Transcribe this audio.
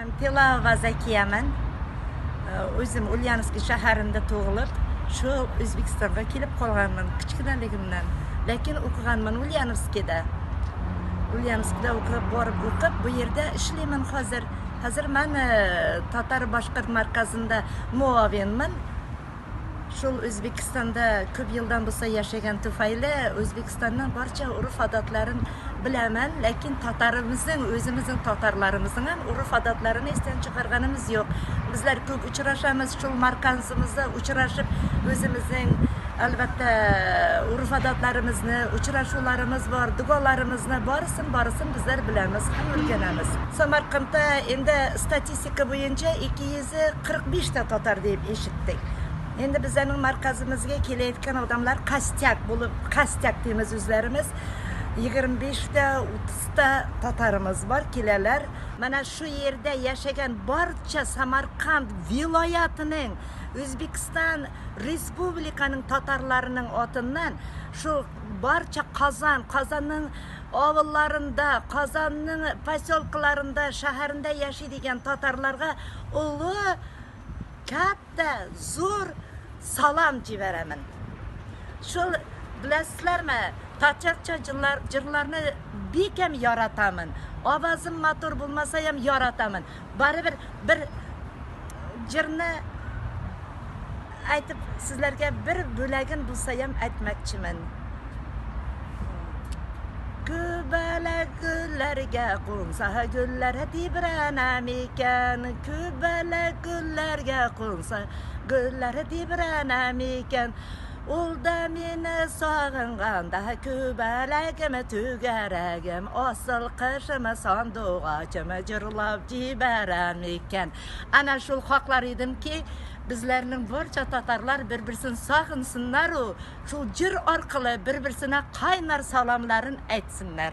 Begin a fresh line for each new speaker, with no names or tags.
Men Tilava Zakiyaman. O'zim Ulyanovsk shaharida tug'ilib, shu O'zbekistonga kelib qolganman kichkinaligimdan. Lekin o'qiganman Ulyanovskda. Ulyanovskda o'qib, bu yerda ishlayman hozir. Hozir men Tatar boshqarma markazida muavinman. Şol O'zbekistonda ko'p yildan bo'lsa yashagan tufayli O'zbekistonning barcha urf-odatlarini bilaman, lekin o'zimizning tatarlarimizning ham urf-odatlarini esdan chiqarganimiz yo'q. Bizlar ko'p uchrashamiz, shol markazimizda uchrashib, o'zimizning albatta urf-odatlarimizni, uchrashuvlarimiz bor, dugolarimizni borisin bizlar bilamiz, ham o'rganamiz. Samarqandda endi statistika bo'yicha 245 ta tatar deb eshitdik. Endi bizning markazimizga kelayotgan odamlar qastyak deymiz o'zlarimiz. 25 ta 30 ta tatarimiz bor kelalar. Mana shu yerda yashagan barcha Samarqand viloyatining O'zbekiston Respublikaning tatarlarining otidan shu barcha Qozonning ovullarında, Qozonning posyolkalarında, shaharida yashaydigan tatarlarga ulug' katta zo'r salom jibaraman. Shul bilasizlarmi? Tatarcha jirlarni bekam yarataman. Ovozim motor bo'lmasa ham yarataman. Baribir bir jirni aytib sizlarga bir bo'lagin bo'lsa ham aytmoqchiman. Kübele güllerge qunsa güller dibranam ekan, kübele güllerge qunsa güller dibranam ekan. Ulda meni sog'inganda kübelegim tugaragim, asıl qishim sanduqachim jirlab jibaram ekan. Ana shul xohlar edimki, bizlarning barcha tatarlar bir-birini sog'insinlar, shu jir orqali bir-birine qaynar salomlarini aytsinlar.